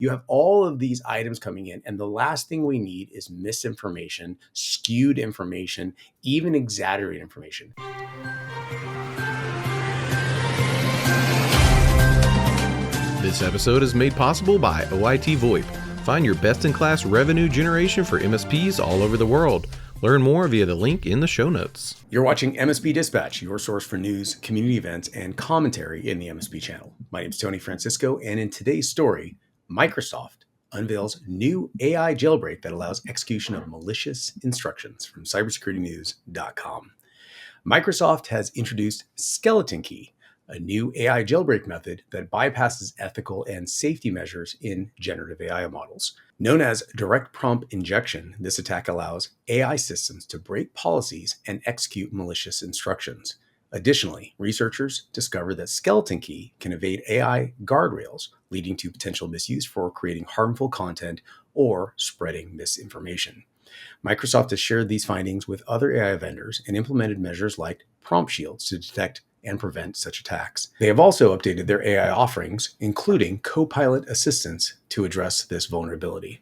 You have all of these items coming in, and the last thing we need is misinformation, skewed information, even exaggerated information. This episode is made possible by OITVOIP. Find your best-in-class revenue generation for MSPs all over the world. Learn more via the link in the show notes. You're watching MSP Dispatch, your source for news, community events, and commentary in the MSP channel. My name is Tony Francisco, and in today's story, Microsoft unveils new AI jailbreak that allows execution of malicious instructions from cybersecuritynews.com. Microsoft has introduced Skeleton Key, a new AI jailbreak method that bypasses ethical and safety measures in generative AI models. Known as direct prompt injection, this attack allows AI systems to break policies and execute malicious instructions. Additionally, researchers discovered that Skeleton Key can evade AI guardrails, leading to potential misuse for creating harmful content or spreading misinformation. Microsoft has shared these findings with other AI vendors and implemented measures like prompt shields to detect and prevent such attacks. They have also updated their AI offerings, including Copilot assistance, to address this vulnerability.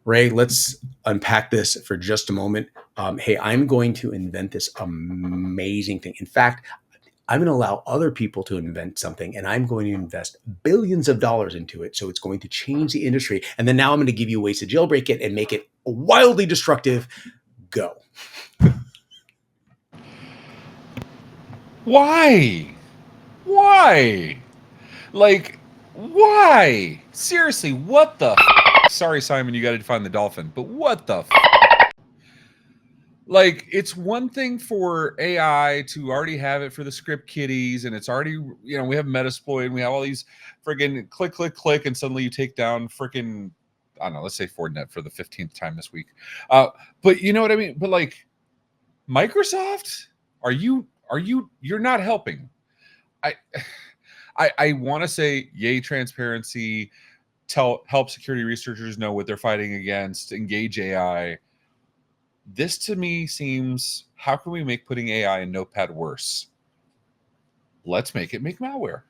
Ray, let's unpack this for just a moment. Hey, I'm going to invent this amazing thing. In fact, I'm going to allow other people to invent something, and I'm going to invest billions of dollars into it. So it's going to change the industry. And then now I'm going to give you ways to jailbreak it and make it wildly destructive. Go. Why? Like, why? Seriously, what the Sorry, Simon, you got to define the dolphin, but what the Like, it's one thing for AI to already have it for the script kiddies, and it's already, we have Metasploit, and we have all these friggin' click, and suddenly you take down frickin', I don't know, let's say Fortinet for the 15th time this week. But you know what I mean? But like, Microsoft, you're not helping. I want to say, yay, transparency, help security researchers know what they're fighting against, engage AI. This to me seems, how can we make putting AI in Notepad worse? Let's make it make malware.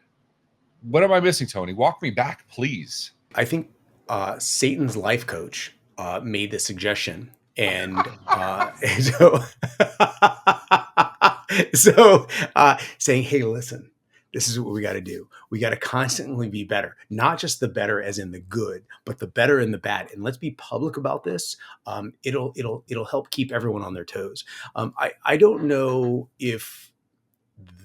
What am I missing, Tony? Walk me back, please. I think Satan's life coach made the suggestion. And so saying, hey, listen, this is what we got to do. We got to constantly be better, not just the better as in the good, but the better in the bad. And let's be public about this. It'll help keep everyone on their toes. I don't know if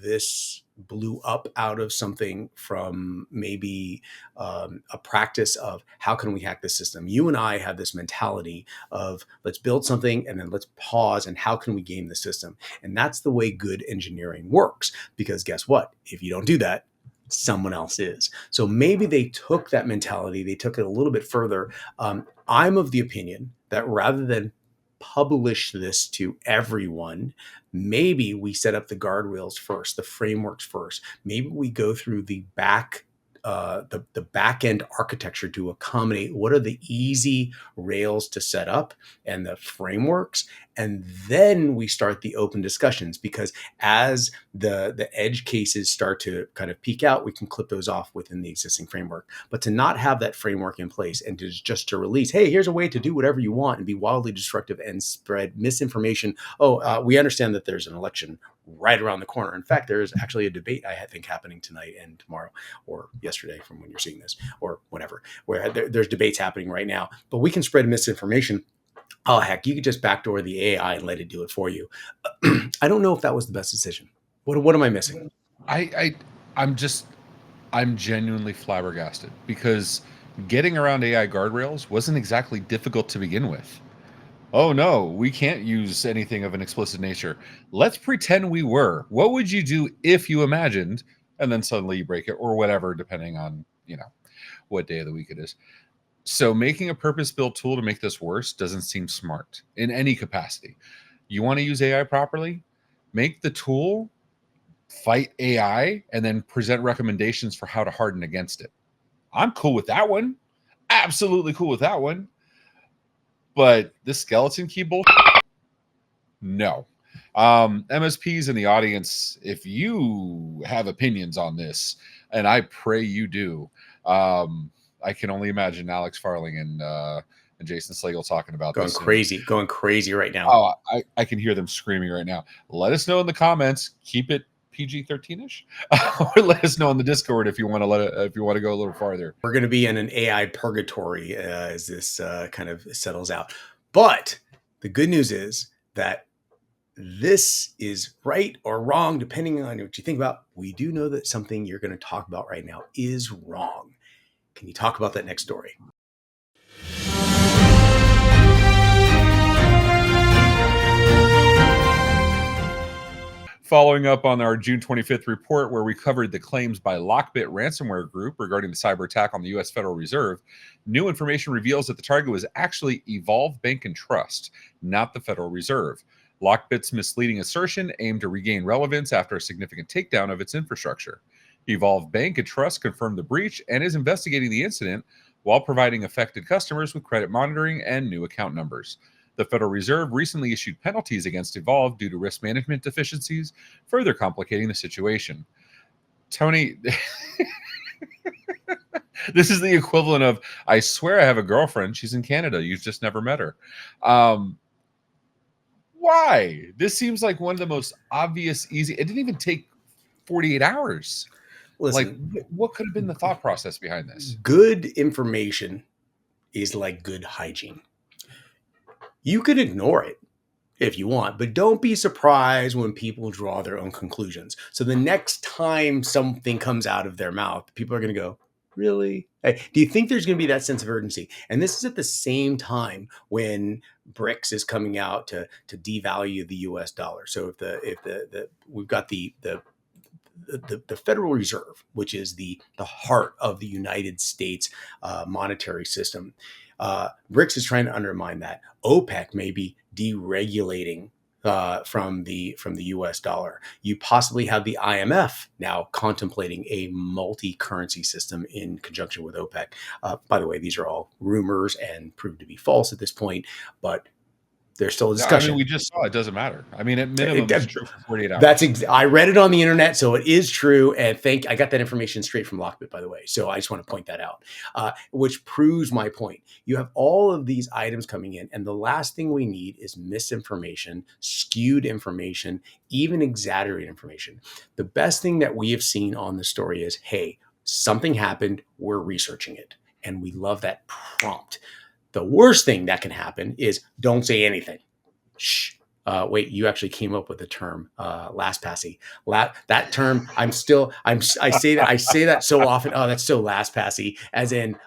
this blew up out of something from maybe a practice of how can we hack the system. You and I have this mentality of let's build something and then let's pause and how can we game the system? And that's the way good engineering works, because guess what? If you don't do that, someone else is. So maybe they took that mentality, they took it a little bit further. I'm of the opinion that rather than publish this to everyone, maybe we set up the guardrails first, the frameworks first. Maybe we go through the back end architecture to accommodate what are the easy rails to set up and the frameworks, and then we start the open discussions, because as the edge cases start to kind of peak out, we can clip those off within the existing framework. But to not have that framework in place and just to release, hey, here's a way to do whatever you want and be wildly destructive and spread misinformation. We understand that there's an election right around the corner. In fact, there is actually a debate, I think, happening tonight and tomorrow, or yesterday from when you're seeing this, or whatever, where there's debates happening right now. But we can spread misinformation. Oh, heck, you could just backdoor the AI and let it do it for you. I don't know if that was the best decision. What am I missing? I'm genuinely flabbergasted, because getting around AI guardrails wasn't exactly difficult to begin with. Oh no, we can't use anything of an explicit nature. Let's pretend we were. What would you do if you imagined, and then suddenly you break it, or whatever, depending on, what day of the week it is. So making a purpose-built tool to make this worse doesn't seem smart in any capacity. You want to use AI properly? Make the tool fight AI and then present recommendations for how to harden against it. I'm cool with that one. Absolutely cool with that one. But this skeleton key bullshit, no. MSPs in the audience, if you have opinions on this, and I pray you do, I can only imagine Alex Farling and Jason Slagle talking about Going this. going crazy right now. Oh, I can hear them screaming right now. Let us know in the comments. Keep it PG-13ish, or let us know in the Discord if you want to go a little farther. We're going to be in an AI purgatory as this kind of settles out. But the good news is that this is right or wrong, depending on what you think about. We do know that something you're going to talk about right now is wrong. Can you talk about that next story? Following up on our June 25th report, where we covered the claims by Lockbit ransomware group regarding the cyber attack on the U.S. Federal Reserve, new information reveals that the target was actually Evolve Bank and Trust, not the Federal Reserve. Lockbit's misleading assertion aimed to regain relevance after a significant takedown of its infrastructure. Evolve Bank and Trust confirmed the breach and is investigating the incident while providing affected customers with credit monitoring and new account numbers. The Federal Reserve recently issued penalties against Evolve due to risk management deficiencies, further complicating the situation. Tony, this is the equivalent of, I swear I have a girlfriend. She's in Canada. You've just never met her. Why? This seems like one of the most obvious, easy. It didn't even take 48 hours. Listen, like, what could have been the thought process behind this? Good information is like good hygiene. You could ignore it if you want, but don't be surprised when people draw their own conclusions. So the next time something comes out of their mouth, people are going to go, really? Hey, do you think there's going to be that sense of urgency? And this is at the same time when BRICS is coming out to devalue the US dollar. So if we've got the Federal Reserve, which is the heart of the United States monetary system. BRICS is trying to undermine that. OPEC may be deregulating from the U.S. dollar. You possibly have the IMF now contemplating a multi-currency system in conjunction with OPEC. By the way, these are all rumors and proved to be false at this point, but there's still a discussion. I mean, we just saw it doesn't matter. I mean, at minimum, it's true for 48 hours. I read it on the internet, so it is true. And I got that information straight from Lockbit, by the way. So I just want to point that out, which proves my point. You have all of these items coming in, and the last thing we need is misinformation, skewed information, even exaggerated information. The best thing that we have seen on the story is, hey, something happened. We're researching it. And we love that prompt. The worst thing that can happen is don't say anything. Shh. Wait, you actually came up with the term LastPassy. That term, I say that so often. Oh, that's so LastPassy, as in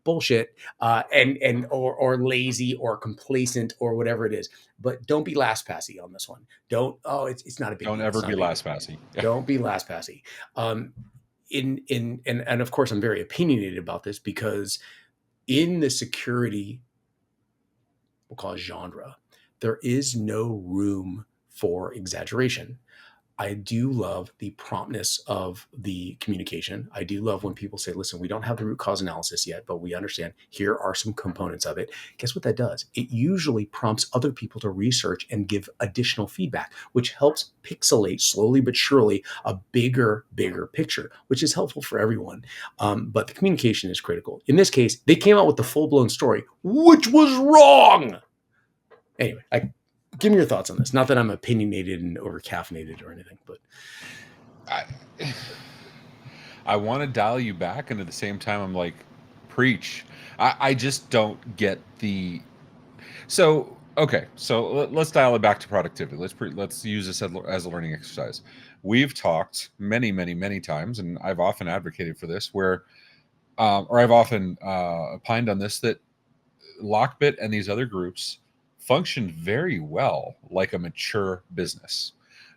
bullshit, or lazy or complacent or whatever it is. But don't be LastPassy on this one. It's not a big deal. Don't ever be LastPassy. Don't be LastPassy. And of course, I'm very opinionated about this because in the security, we'll call it genre, there is no room for exaggeration. I do love the promptness of the communication. I do love when people say, listen, we don't have the root cause analysis yet, but we understand here are some components of it. Guess what that does? It usually prompts other people to research and give additional feedback, which helps pixelate slowly but surely a bigger picture, which is helpful for everyone. But the communication is critical. In this case, they came out with the full-blown story, which was wrong. Anyway, give me your thoughts on this. Not that I'm opinionated and over-caffeinated or anything, but I want to dial you back, and at the same time, I'm like, preach. I just don't get the. So okay, so let's dial it back to productivity. Let's use this as a learning exercise. We've talked many times, and I've often advocated for this, or I've often opined on this, that Lockbit and these other groups function very well like a mature business,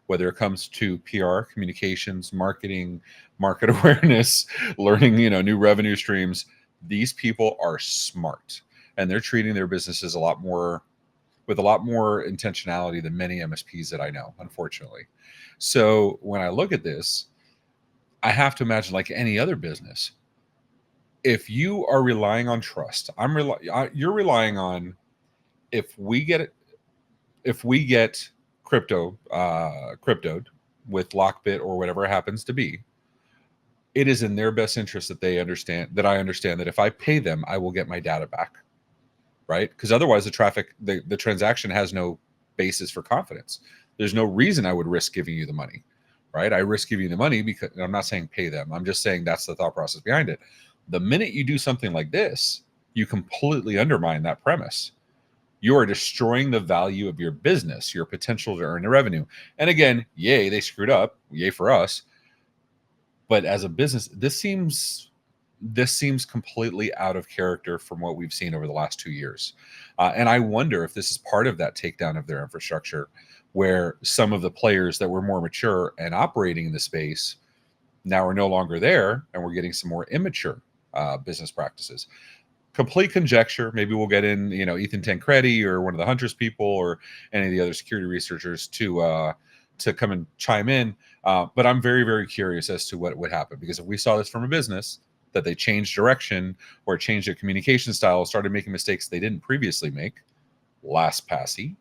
whether it comes to PR, communications, marketing, market awareness, learning, new revenue streams. These people are smart, and they're treating their businesses with a lot more intentionality than many MSPs that I know, unfortunately. So when I look at this, I have to imagine, like any other business, if you are relying on trust, you're relying on, if we get cryptoed with Lockbit or whatever it happens to be, it is in their best interest that I understand that if I pay them, I will get my data back, right? Because otherwise the transaction has no basis for confidence. There's no reason I would risk giving you the money, right? I risk giving you the money because I'm not saying pay them. I'm just saying that's the thought process behind it. The minute you do something like this, you completely undermine that premise. You are destroying the value of your business, your potential to earn the revenue. And again, yay, they screwed up. Yay for us. But as a business, this seems completely out of character from what we've seen over the last 2 years. And I wonder if this is part of that takedown of their infrastructure, where some of the players that were more mature and operating in the space now are no longer there, and we're getting some more immature business practices. Complete conjecture. Maybe we'll get in, Ethan Tancredi or one of the Huntress people or any of the other security researchers to come and chime in. But I'm very, very curious as to what would happen, because if we saw this from a business that they changed direction or changed their communication style, started making mistakes they didn't previously make, LastPassy,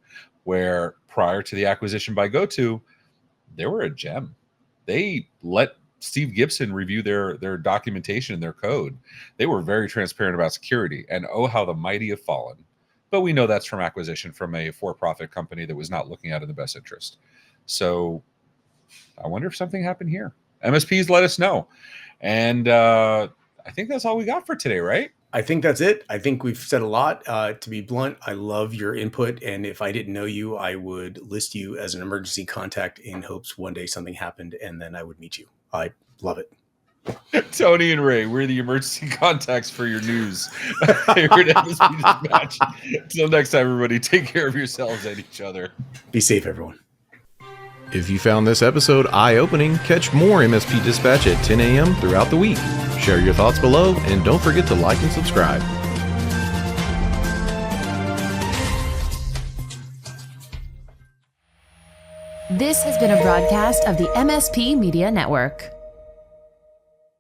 where prior to the acquisition by GoTo, they were a gem. They let Steve Gibson review their documentation and their code. They were very transparent about security, and oh, how the mighty have fallen. But we know that's from acquisition from a for-profit company that was not looking out in the best interest. So I wonder if something happened here. MSPs, let us know. And I think that's all we got for today, right? I think that's it. I think we've said a lot. To be blunt, I love your input. And if I didn't know you, I would list you as an emergency contact in hopes one day something happened and then I would meet you. I love it. Tony and Ray, we're the emergency contacts for your news here at MSP Dispatch. Until next time, everybody, take care of yourselves and each other. Be safe, everyone. If you found this episode eye-opening, catch more MSP Dispatch at 10 a.m. throughout the week. Share your thoughts below, and don't forget to like and subscribe. This has been a broadcast of the MSP Media Network.